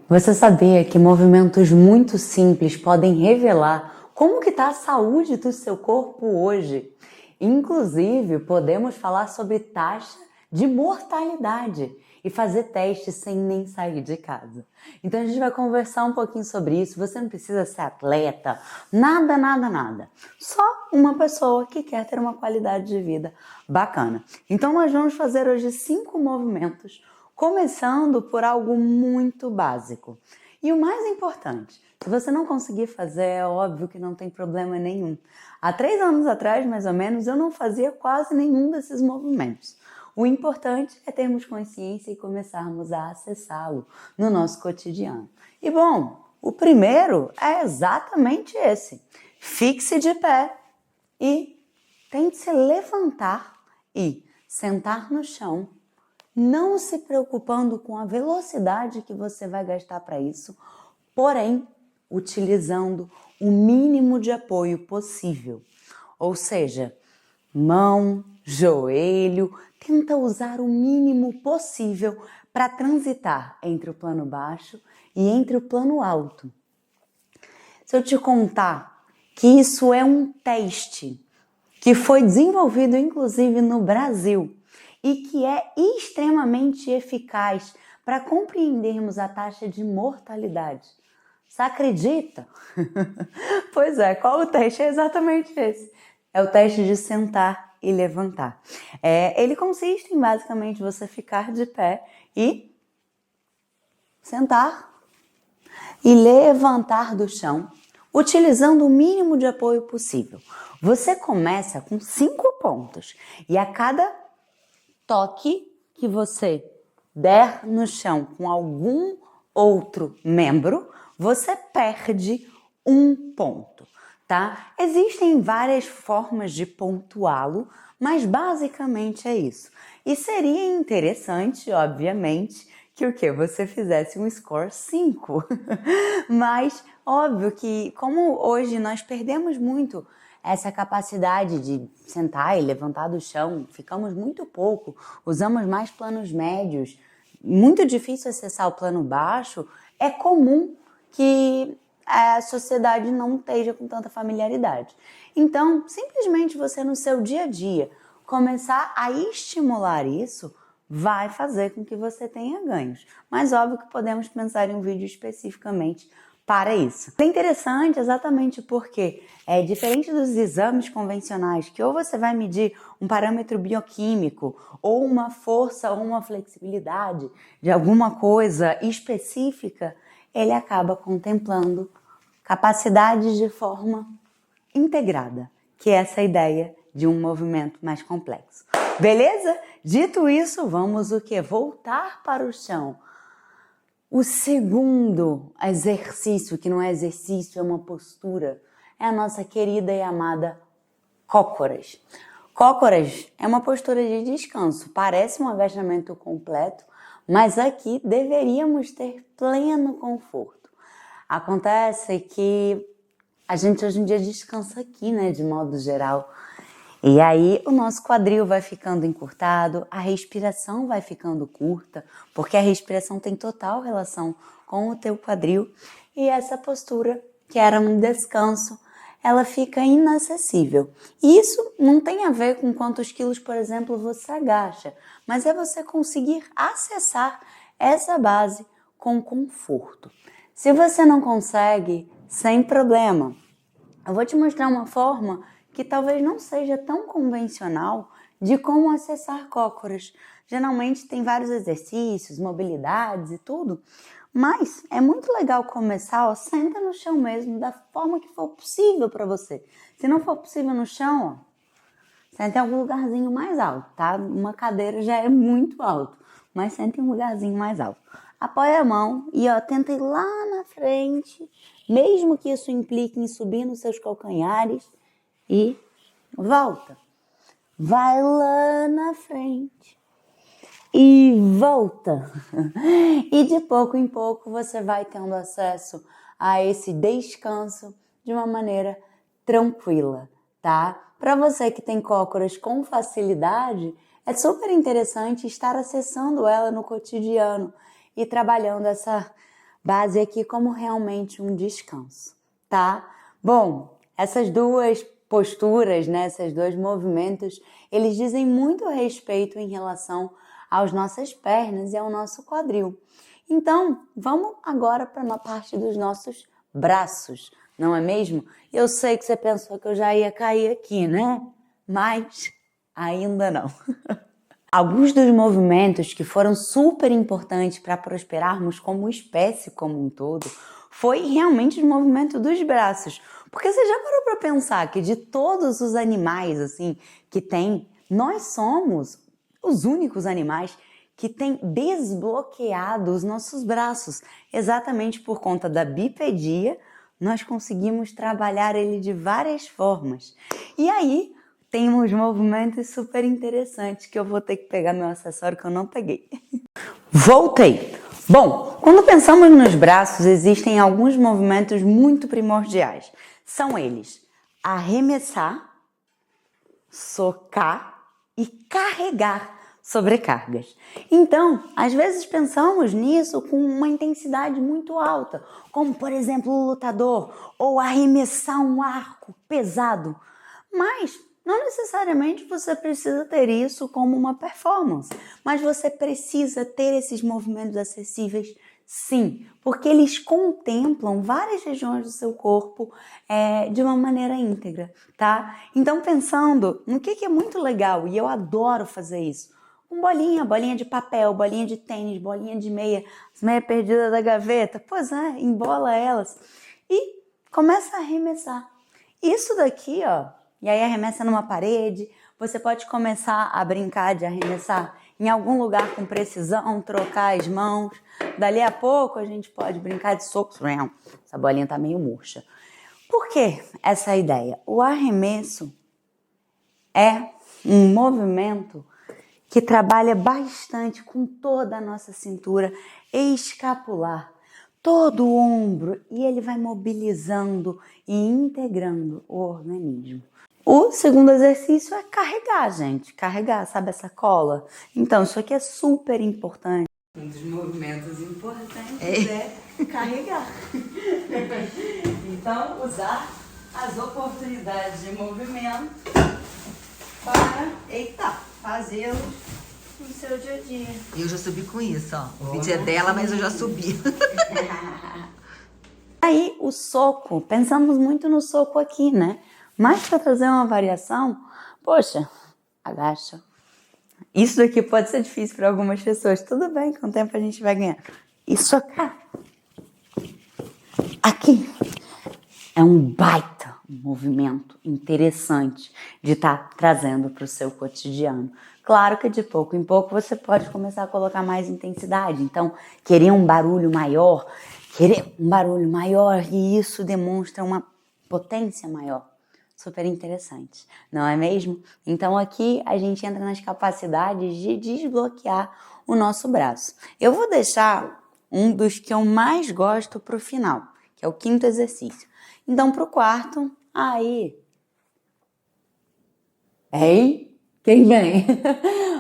Você sabia que movimentos muito simples podem revelar como que está a saúde do seu corpo hoje? Inclusive, podemos falar sobre taxa de mortalidade e fazer testes sem nem sair de casa. Então a gente vai conversar um pouquinho sobre isso. Você não precisa ser atleta, nada. Só uma pessoa que quer ter uma qualidade de vida bacana. Então nós vamos fazer hoje 5 movimentos, começando por algo muito básico. E o mais importante, se você não conseguir fazer, é óbvio que não tem problema nenhum. Há 3 anos atrás, mais ou menos, eu não fazia quase nenhum desses movimentos. O importante é termos consciência e começarmos a acessá-lo no nosso cotidiano. E bom, o primeiro é exatamente esse. Fixe de pé e tente se levantar e sentar no chão, não se preocupando com a velocidade que você vai gastar para isso, porém, utilizando o mínimo de apoio possível. Ou seja, mão, joelho, tenta usar o mínimo possível para transitar entre o plano baixo e entre o plano alto. Se eu te contar que isso é um teste que foi desenvolvido inclusive no Brasil e que é extremamente eficaz para compreendermos a taxa de mortalidade. Você acredita? Pois é, qual o teste? É exatamente esse. É o teste de sentar e levantar. Ele consiste em basicamente você ficar de pé e sentar e levantar do chão, utilizando o mínimo de apoio possível. Você começa com 5 pontos e a cada toque que você der no chão com algum outro membro, você perde 1 ponto, tá? Existem várias formas de pontuá-lo, mas basicamente é isso. E seria interessante, obviamente, que você fizesse um score 5. Mas óbvio que como hoje nós perdemos muito essa capacidade de sentar e levantar do chão, ficamos muito pouco, usamos mais planos médios, muito difícil acessar o plano baixo, é comum que a sociedade não esteja com tanta familiaridade. Então, simplesmente você no seu dia a dia começar a estimular isso vai fazer com que você tenha ganhos. Mas óbvio que podemos pensar em um vídeo especificamente para isso. É interessante exatamente porque é diferente dos exames convencionais, que ou você vai medir um parâmetro bioquímico, ou uma força, ou uma flexibilidade de alguma coisa específica, ele acaba contemplando capacidades de forma integrada, que é essa ideia de um movimento mais complexo. Beleza? Dito isso, vamos o quê? Voltar para o chão. O segundo exercício, que não é exercício, é uma postura, é a nossa querida e amada cócoras. Cócoras é uma postura de descanso, parece um agachamento completo, mas aqui deveríamos ter pleno conforto. Acontece que a gente hoje em dia descansa aqui, né, de modo geral. E aí o nosso quadril vai ficando encurtado, a respiração vai ficando curta, porque a respiração tem total relação com o teu quadril. E essa postura, que era um descanso, ela fica inacessível. E isso não tem a ver com quantos quilos, por exemplo, você agacha, mas é você conseguir acessar essa base com conforto. Se você não consegue, sem problema. Eu vou te mostrar uma forma que talvez não seja tão convencional de como acessar cócoras. Geralmente tem vários exercícios, mobilidades e tudo, mas é muito legal começar, ó, senta no chão mesmo, da forma que for possível para você. Se não for possível no chão, ó, senta em algum lugarzinho mais alto, tá? Uma cadeira já é muito alto, mas senta em um lugarzinho mais alto. Apoia a mão e ó, tenta ir lá na frente, mesmo que isso implique em subir nos seus calcanhares e volta. Vai lá na frente e volta. E de pouco em pouco você vai tendo acesso a esse descanso de uma maneira tranquila, tá? Para você que tem cócoras com facilidade, é super interessante estar acessando ela no cotidiano e trabalhando essa base aqui como realmente um descanso, tá? Bom, essas duas posturas, né, esses dois movimentos, eles dizem muito respeito em relação às nossas pernas e ao nosso quadril. Então, vamos agora para uma parte dos nossos braços, não é mesmo? Eu sei que você pensou que eu já ia cair aqui, né? Mas ainda não. Alguns dos movimentos que foram super importantes para prosperarmos como espécie como um todo foi realmente o movimento dos braços. Porque você já parou para pensar que de todos os animais assim que tem, nós somos os únicos animais que têm desbloqueado os nossos braços. Exatamente por conta da bipedia, nós conseguimos trabalhar ele de várias formas. E aí, tem uns movimentos super interessantes que eu vou ter que pegar meu acessório que eu não peguei. Voltei! Bom, quando pensamos nos braços, existem alguns movimentos muito primordiais. São eles: arremessar, socar e carregar sobrecargas. Então, às vezes pensamos nisso com uma intensidade muito alta, como por exemplo o lutador, ou arremessar um arco pesado. Mas não necessariamente você precisa ter isso como uma performance, mas você precisa ter esses movimentos acessíveis, sim, porque eles contemplam várias regiões do seu corpo de uma maneira íntegra, tá? Então, pensando no que é muito legal, e eu adoro fazer isso, bolinha de papel, bolinha de tênis, bolinha de meia, as meias perdidas da gaveta, pois é, embola elas e começa a arremessar. Isso daqui, ó, e aí arremessa numa parede, você pode começar a brincar de arremessar em algum lugar com precisão, trocar as mãos. Dali a pouco a gente pode brincar de soco. Essa bolinha tá meio murcha. Por que essa ideia? O arremesso é um movimento que trabalha bastante com toda a nossa cintura escapular, todo o ombro, e ele vai mobilizando e integrando o organismo. O segundo exercício é carregar, gente. Carregar, sabe essa cola? Então, isso aqui é super importante. Um dos movimentos importantes é carregar. Então, usar as oportunidades de movimento para, fazê-los no seu dia a dia. Eu já subi com isso, ó. O vídeo é dela, mas eu já subi. Aí, o soco. Pensamos muito no soco aqui, né? Mas para trazer uma variação, poxa, agacha. Isso daqui pode ser difícil para algumas pessoas. Tudo bem, com o tempo a gente vai ganhar. E socar. Aqui é um baita movimento interessante de estar trazendo para o seu cotidiano. Claro que de pouco em pouco você pode começar a colocar mais intensidade. Então, querer um barulho maior, e isso demonstra uma potência maior. Super interessante, não é mesmo? Então aqui a gente entra nas capacidades de desbloquear o nosso braço. Eu vou deixar um dos que eu mais gosto para o final, que é o quinto exercício. Então para o quarto, aí... Ei, quem vem?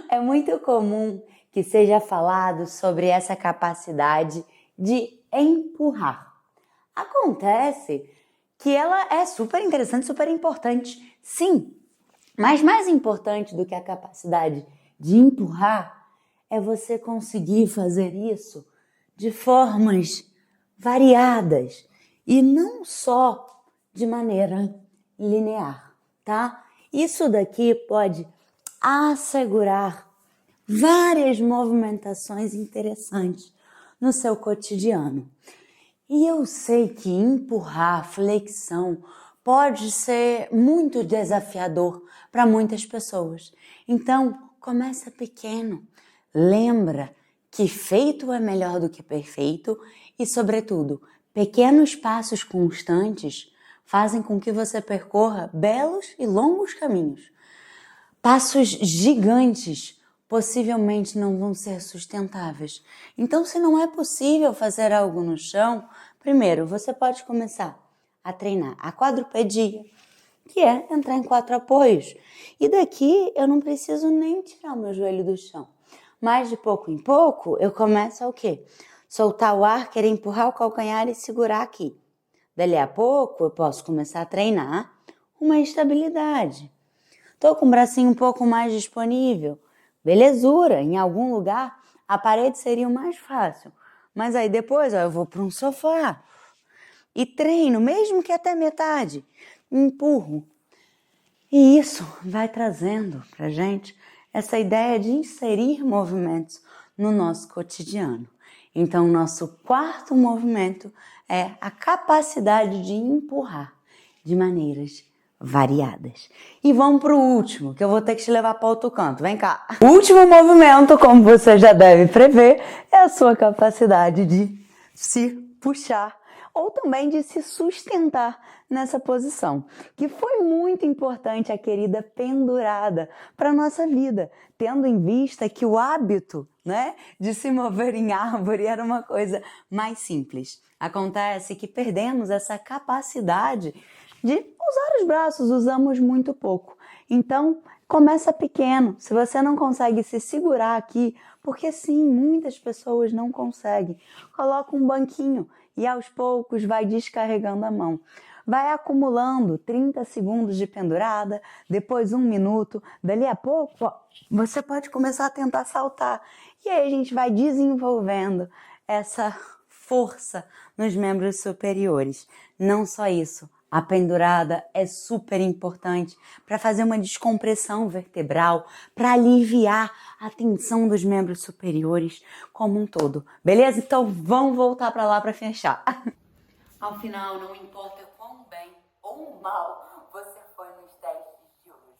É muito comum que seja falado sobre essa capacidade de empurrar. Acontece que ela é super interessante, super importante, sim. Mas mais importante do que a capacidade de empurrar é você conseguir fazer isso de formas variadas e não só de maneira linear, tá? Isso daqui pode assegurar várias movimentações interessantes no seu cotidiano. E eu sei que empurrar, flexão, pode ser muito desafiador para muitas pessoas. Então, começa pequeno. Lembra que feito é melhor do que perfeito e, sobretudo, pequenos passos constantes fazem com que você percorra belos e longos caminhos. Passos gigantes possivelmente não vão ser sustentáveis. Então, se não é possível fazer algo no chão, primeiro você pode começar a treinar a quadrupedia, que é entrar em 4 apoios. E daqui eu não preciso nem tirar o meu joelho do chão. Mas de pouco em pouco eu começo a o quê? soltar o ar, querer empurrar o calcanhar e segurar aqui. Dali a pouco eu posso começar a treinar uma estabilidade. Estou com o bracinho um pouco mais disponível. Belezura, em algum lugar a parede seria o mais fácil. Mas aí depois eu vou para um sofá e treino, mesmo que até metade. Empurro. E isso vai trazendo para gente essa ideia de inserir movimentos no nosso cotidiano. Então, o nosso quarto movimento é a capacidade de empurrar de maneiras variadas. E vamos para o último, que eu vou ter que te levar para outro canto. Vem cá. O último movimento, como você já deve prever, é a sua capacidade de se puxar ou também de se sustentar nessa posição, que foi muito importante a querida pendurada para a nossa vida, tendo em vista que o hábito, né, de se mover em árvore era uma coisa mais simples. Acontece que perdemos essa capacidade de usar os braços, usamos muito pouco. Então, começa pequeno. Se você não consegue se segurar aqui, porque sim, muitas pessoas não conseguem, coloca um banquinho e aos poucos vai descarregando a mão. Vai acumulando 30 segundos de pendurada, depois 1 minuto, dali a pouco você pode começar a tentar saltar. E aí a gente vai desenvolvendo essa força nos membros superiores. Não só isso, a pendurada é super importante para fazer uma descompressão vertebral, para aliviar a tensão dos membros superiores como um todo. Beleza? Então vamos voltar para lá para fechar. Ao final, não importa quão bem ou mal você foi nos testes de hoje.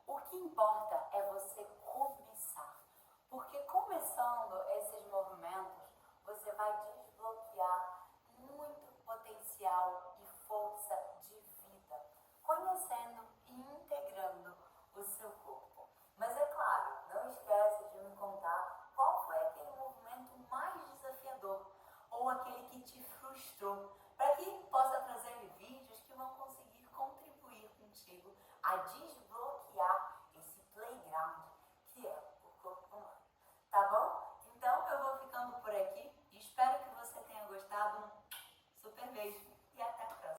O que importa é você começar. Porque começando esses movimentos, você vai desbloquear muito potencial e força de vida, conhecendo e integrando o seu corpo. Mas é claro, não esquece de me contar qual foi aquele movimento mais desafiador ou aquele que te frustrou, para que possa trazer vídeos que vão conseguir contribuir contigo a desbloquear